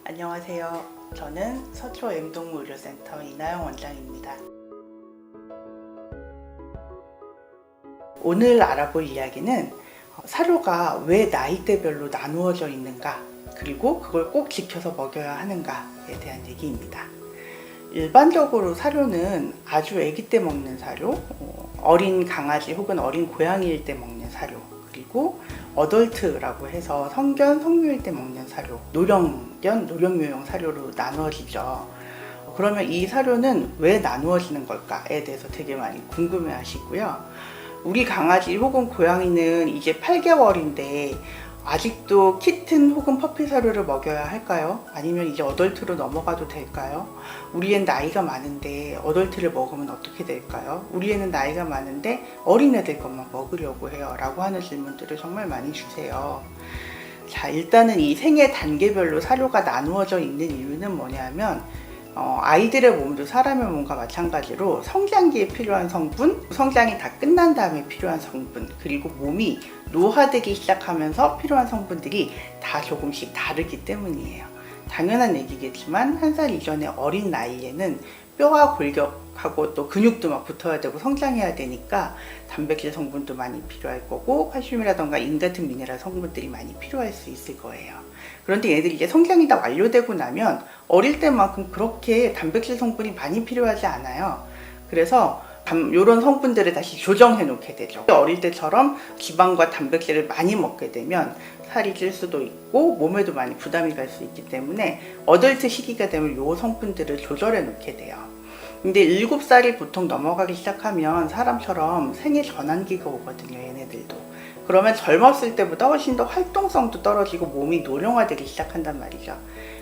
안녕하세요. 저는 서초 M동물의료센터 이나영 원장입니다. 오늘 알아볼 이야기는 사료가 왜 나이대별로 나누어져 있는가, 그리고 그걸 꼭 지켜서 먹여야 하는가에 대한 얘기입니다. 일반적으로 사료는 아주 아기 때 먹는 사료, 어린 강아지 혹은 어린 고양이일 때 먹는 사료, 그리고 어덜트라고 해서 성견, 성묘일 때 먹는 사료, 노령견, 노령묘용 사료로 나누어지죠. 그러면 이 사료는 왜 나누어지는 걸까에 대해서 되게 많이 궁금해 하시고요. 우리 강아지 혹은 고양이는 이제 8개월인데 아직도 키튼 혹은 퍼피 사료를 먹여야 할까요? 아니면 이제 어덜트로 넘어가도 될까요? 우리 애는 나이가 많은데 어덜트를 먹으면 어떻게 될까요? 우리 애는 나이가 많은데 어린애들 것만 먹으려고 해요 라고 하는 질문들을 정말 많이 주세요. 자, 일단은 이 생애 단계별로 사료가 나누어져 있는 이유는 뭐냐면 아이들의 몸도 사람의 몸과 마찬가지로 성장기에 필요한 성분, 성장이 다 끝난 다음에 필요한 성분, 그리고 몸이 노화되기 시작하면서 필요한 성분들이 다 조금씩 다르기 때문이에요. 당연한 얘기겠지만 1살 이전의 어린 나이에는 뼈와 골격하고 또 근육도 막 붙어야 되고 성장해야 되니까 단백질 성분도 많이 필요할 거고 칼슘이라던가 인 같은 미네랄 성분들이 많이 필요할 수 있을 거예요. 그런데 얘들이 이제 성장이 다 완료되고 나면 어릴 때만큼 그렇게 단백질 성분이 많이 필요하지 않아요. 그래서 이런 성분들을 다시 조정해 놓게 되죠. 어릴 때처럼 지방과 단백질을 많이 먹게 되면 살이 찔 수도 있고 몸에도 많이 부담이 갈 수 있기 때문에 어덜트 시기가 되면 이 성분들을 조절해 놓게 돼요. 근데 7살이 보통 넘어가기 시작하면 사람처럼 생애 전환기가 오거든요, 얘네들도. 그러면 젊었을 때보다 훨씬 더 활동성도 떨어지고 몸이 노령화되기 시작한단 말이죠.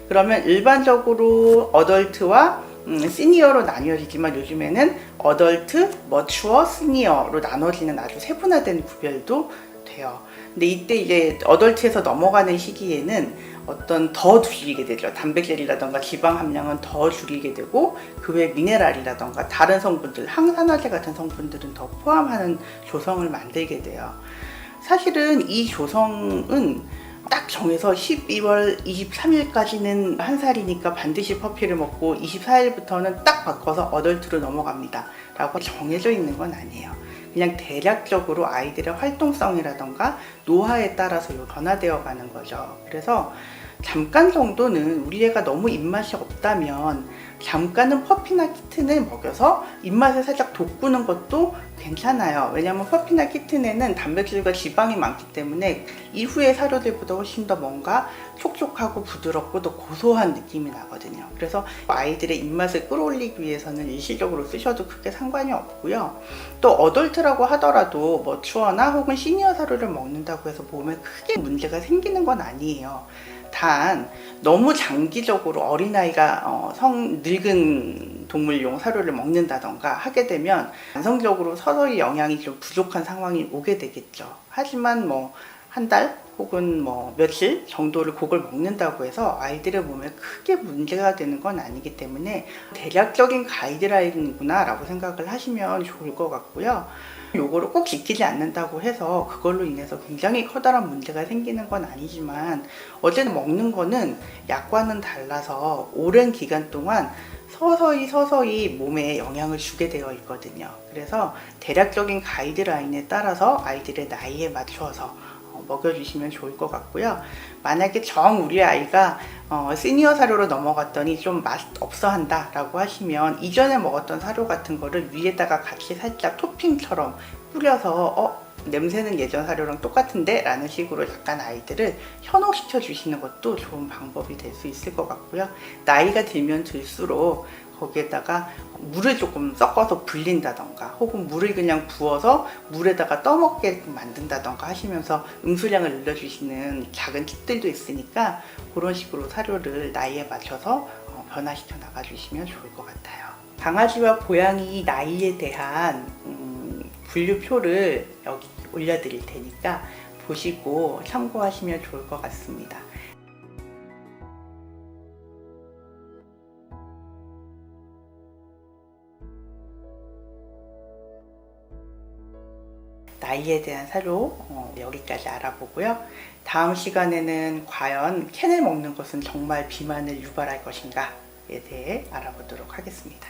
그러면 일반적으로 어덜트와 시니어로 나뉘어지지만 요즘에는 어덜트, 머추어, 시니어로 나눠지는 아주 세분화된 구별도 돼요. 근데 이때 이제 어덜트에서 넘어가는 시기에는 어떤 더 줄이게 되죠. 단백질이라던가 지방 함량은 더 줄이게 되고 그 외 미네랄이라던가 다른 성분들, 항산화제 같은 성분들은 더 포함하는 조성을 만들게 돼요. 사실은 이 조성은 딱 정해서 12월 23일까지는 1살이니까 반드시 퍼피를 먹고 24일부터는 딱 바꿔서 어덜트로 넘어갑니다 라고 정해져 있는 건 아니에요. 그냥 대략적으로 아이들의 활동성이라던가 노화에 따라서 변화되어 가는 거죠. 그래서 잠깐 정도는 우리 애가 너무 입맛이 없다면 잠깐은 퍼피나 키튼을 먹여서 입맛을 살짝 돋구는 것도 괜찮아요. 왜냐하면 퍼피나 키튼에는 단백질과 지방이 많기 때문에 이후의 사료들보다 훨씬 더 뭔가 촉촉하고 부드럽고 더 고소한 느낌이 나거든요. 그래서 아이들의 입맛을 끌어올리기 위해서는 일시적으로 쓰셔도 크게 상관이 없고요. 또 어덜트라고 하더라도 머추어나 혹은 시니어 사료를 먹는다고 해서 몸에 크게 문제가 생기는 건 아니에요. 단 너무 장기적으로 어린아이가 늙은 동물용 사료를 먹는다던가 하게 되면 만성적으로 서서히 영양이 좀 부족한 상황이 오게 되겠죠. 하지만 뭐 한 달 혹은 뭐 며칠 정도를 그걸 먹는다고 해서 아이들의 몸에 크게 문제가 되는 건 아니기 때문에 대략적인 가이드라인이구나 라고 생각을 하시면 좋을 것 같고요. 요거를 꼭 지키지 않는다고 해서 그걸로 인해서 굉장히 커다란 문제가 생기는 건 아니지만 어쨌든 먹는 거는 약과는 달라서 오랜 기간 동안 서서히 몸에 영향을 주게 되어 있거든요. 그래서 대략적인 가이드라인에 따라서 아이들의 나이에 맞춰서 먹여주시면 좋을 것 같고요. 만약에 우리 아이가 시니어 사료로 넘어갔더니 좀 맛 없어 한다 라고 하시면 이전에 먹었던 사료 같은 거를 위에다가 같이 살짝 토핑처럼 뿌려서 냄새는 예전 사료랑 똑같은데 라는 식으로 약간 아이들을 현혹시켜 주시는 것도 좋은 방법이 될 수 있을 것 같고요. 나이가 들면 들수록 거기에다가 물을 조금 섞어서 불린다던가 혹은 물을 그냥 부어서 물에다가 떠먹게 만든다던가 하시면서 음수량을 늘려주시는 작은 팁들도 있으니까 그런 식으로 사료를 나이에 맞춰서 변화시켜 나가주시면 좋을 것 같아요. 강아지와 고양이 나이에 대한 분류표를 여기 올려드릴 테니까 보시고 참고하시면 좋을 것 같습니다. 나이에 대한 사료 여기까지 알아보고요. 다음 시간에는 과연 캔을 먹는 것은 정말 비만을 유발할 것인가에 대해 알아보도록 하겠습니다.